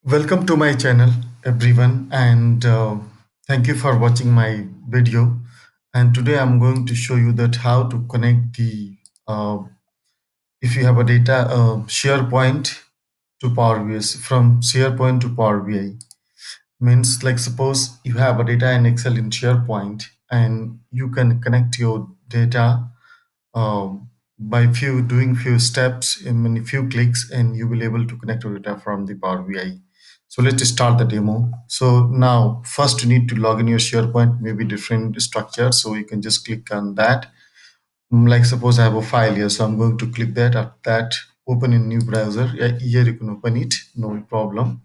Welcome to my channel, everyone, and thank you for watching my video. And today I'm going to show you that how to connect the if you have a data SharePoint to Power BI from SharePoint to Power BI means like suppose you have a data in Excel in SharePoint and you can connect your data by few steps in a few clicks and you will able to connect your data from the Power BI. So let's start the demo. So now first you need to log in your SharePoint, maybe different structure. So you can just click on that. Like suppose I have a file here, so I'm going to click that. After that, open in new browser. Yeah, here you can open it, no problem.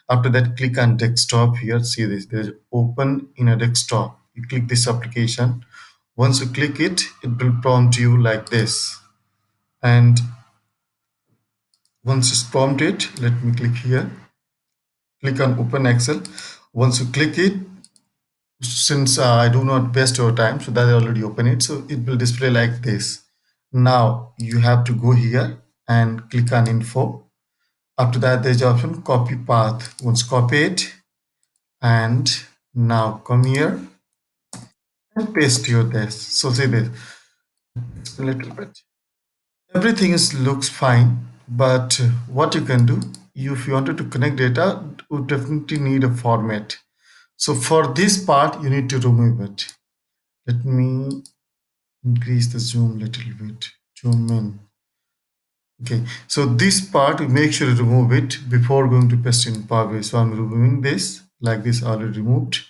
After that, click on desktop here. See this, there's open in a desktop. You click this application. Once you click it, it will prompt you like this. And once it's prompted, let me click here. Click on open Excel. Once you click it, since I do not waste your time, so that I already open it, so it will display like this. Now you have to go here and click on info. After that, there's the option copy path. Once copy it, and now come here and paste your this. So see this a little bit. Everything is looks fine, but what you can do, if you wanted to connect data, you definitely need a format. So for this part, you need to remove it. Let me increase the zoom a little bit. Zoom in. Okay, so this part, make sure you remove it before going to paste in Power BI. So I'm removing this, like this already removed.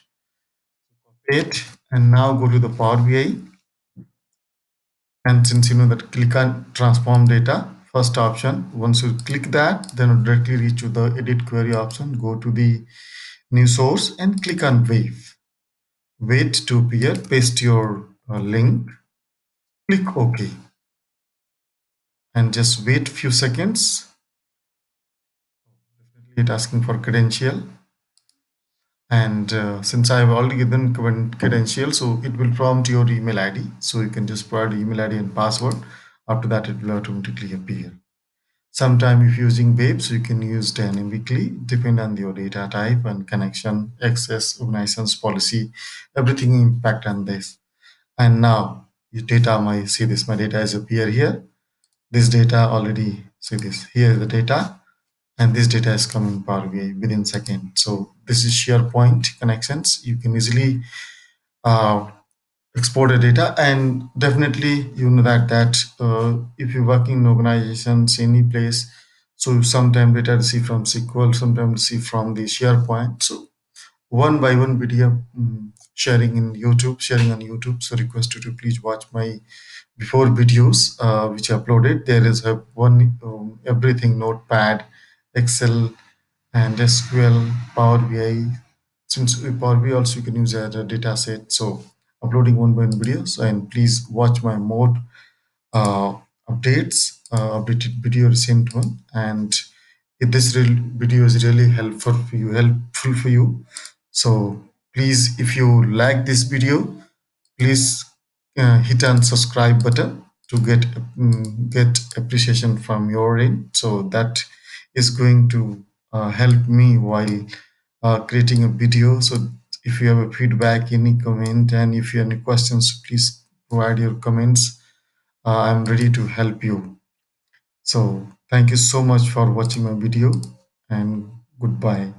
It and now go to the Power BI. And since you know that, click on transform data, first option. Once you click that, then you directly reach to the edit query option. Go to the new source and click on wave. Wait to appear, paste your link, click OK, and just wait few seconds. Definitely it asking for credential. And since I have already given credential, so it will prompt your email ID. So you can just provide email ID and password. After that, it will automatically appear. Sometime if using web, so you can use dynamically, depend on your data type and connection, access, organization's policy, everything impact on this. And now your data, my see this, my data is appear here. This data already, see this, here is the data, and this data is coming Power BI within second. So this is SharePoint connections. You can easily uh, export the data, and definitely you know that if you work in organizations any place, so sometimes data receive from SQL, sometimes receive from the SharePoint. So one by one video sharing in YouTube, sharing on YouTube. So request you to please watch my before videos which I uploaded. There is a one everything, notepad, Excel, and SQL, Power BI. Since Power BI also you can use as a data set. So uploading one by one videos, and please watch my more uh, updated video, recent one. And if this video is really helpful for you, so please, if you like this video, please hit on subscribe button to get appreciation from your end. So that is going to help me while creating a video. So if you have a feedback, any comment, and if you have any questions, please provide your comments. I'm ready to help you. So thank you so much for watching my video, and goodbye.